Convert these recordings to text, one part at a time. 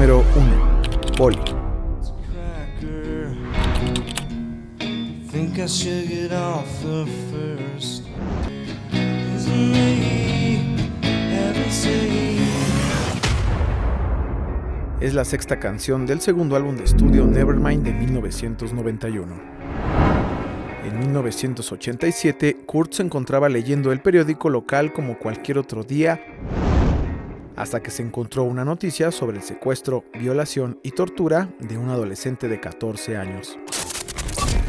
Número 1. Polly. Es la sexta canción del segundo álbum de estudio Nevermind de 1991. En 1987, Kurt se encontraba leyendo el periódico local como cualquier otro día, hasta que se encontró una noticia sobre el secuestro, violación y tortura de un adolescente de 14 años,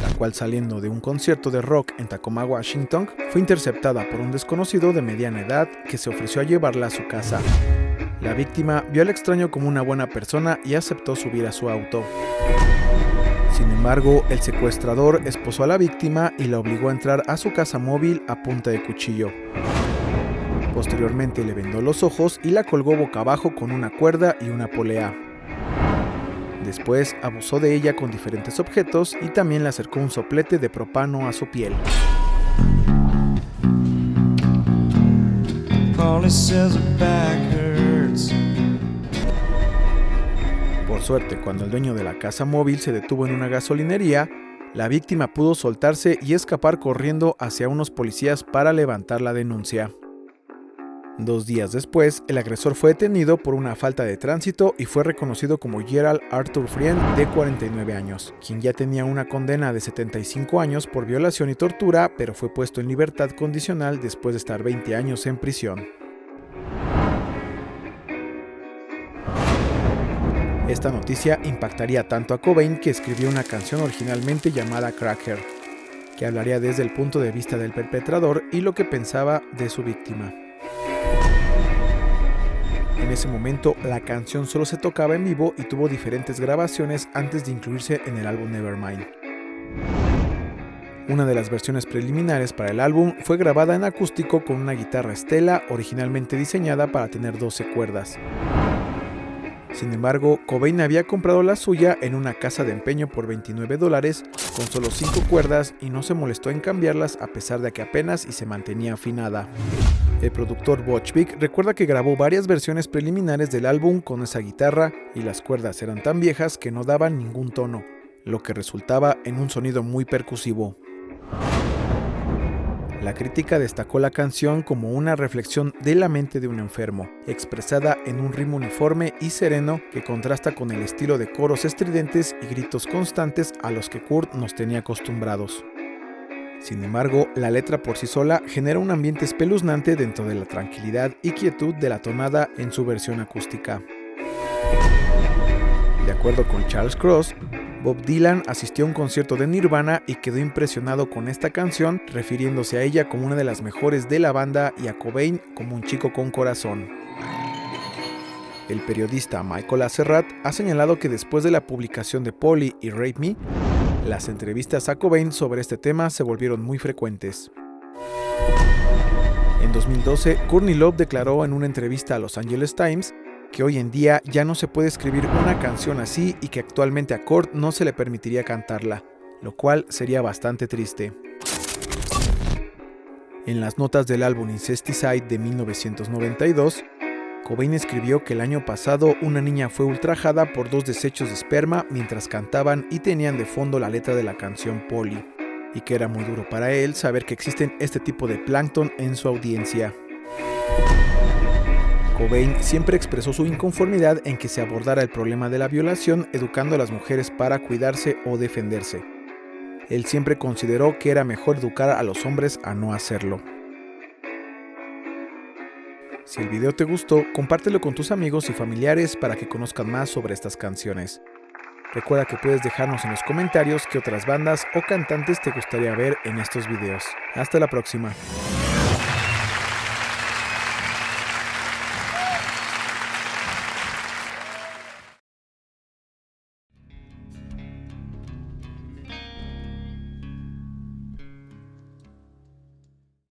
la cual, saliendo de un concierto de rock en Tacoma, Washington, fue interceptada por un desconocido de mediana edad que se ofreció a llevarla a su casa. La víctima vio al extraño como una buena persona y aceptó subir a su auto. Sin embargo, el secuestrador esposó a la víctima y la obligó a entrar a su casa móvil a punta de cuchillo. Posteriormente le vendó los ojos y la colgó boca abajo con una cuerda y una polea. Después abusó de ella con diferentes objetos y también le acercó un soplete de propano a su piel. Por suerte, cuando el dueño de la casa móvil se detuvo en una gasolinería, la víctima pudo soltarse y escapar corriendo hacia unos policías para levantar la denuncia. 2 días después, el agresor fue detenido por una falta de tránsito y fue reconocido como Gerald Arthur Friend, de 49 años, quien ya tenía una condena de 75 años por violación y tortura, pero fue puesto en libertad condicional después de estar 20 años en prisión. Esta noticia impactaría tanto a Cobain que escribió una canción originalmente llamada Cracker, que hablaría desde el punto de vista del perpetrador y lo que pensaba de su víctima. En ese momento, la canción solo se tocaba en vivo y tuvo diferentes grabaciones antes de incluirse en el álbum Nevermind. Una de las versiones preliminares para el álbum fue grabada en acústico con una guitarra Stella originalmente diseñada para tener 12 cuerdas. Sin embargo, Cobain había comprado la suya en una casa de empeño por $29 con solo 5 cuerdas y no se molestó en cambiarlas a pesar de que apenas y se mantenía afinada. El productor Butch Vig recuerda que grabó varias versiones preliminares del álbum con esa guitarra y las cuerdas eran tan viejas que no daban ningún tono, lo que resultaba en un sonido muy percusivo. La crítica destacó la canción como una reflexión de la mente de un enfermo, expresada en un ritmo uniforme y sereno que contrasta con el estilo de coros estridentes y gritos constantes a los que Kurt nos tenía acostumbrados. Sin embargo, la letra por sí sola genera un ambiente espeluznante dentro de la tranquilidad y quietud de la tonada en su versión acústica. De acuerdo con Charles Cross, Bob Dylan asistió a un concierto de Nirvana y quedó impresionado con esta canción, refiriéndose a ella como una de las mejores de la banda y a Cobain como un chico con corazón. El periodista Michael Azerrad ha señalado que después de la publicación de Polly y Rape Me, las entrevistas a Cobain sobre este tema se volvieron muy frecuentes. En 2012, Courtney Love declaró en una entrevista a Los Angeles Times que hoy en día ya no se puede escribir una canción así y que actualmente a Kurt no se le permitiría cantarla, lo cual sería bastante triste. En las notas del álbum Incesticide de 1992, Cobain escribió que el año pasado una niña fue ultrajada por 2 desechos de esperma mientras cantaban y tenían de fondo la letra de la canción Polly, y que era muy duro para él saber que existen este tipo de plancton en su audiencia. Cobain siempre expresó su inconformidad en que se abordara el problema de la violación educando a las mujeres para cuidarse o defenderse. Él siempre consideró que era mejor educar a los hombres a no hacerlo. Si el video te gustó, compártelo con tus amigos y familiares para que conozcan más sobre estas canciones. Recuerda que puedes dejarnos en los comentarios qué otras bandas o cantantes te gustaría ver en estos videos. Hasta la próxima.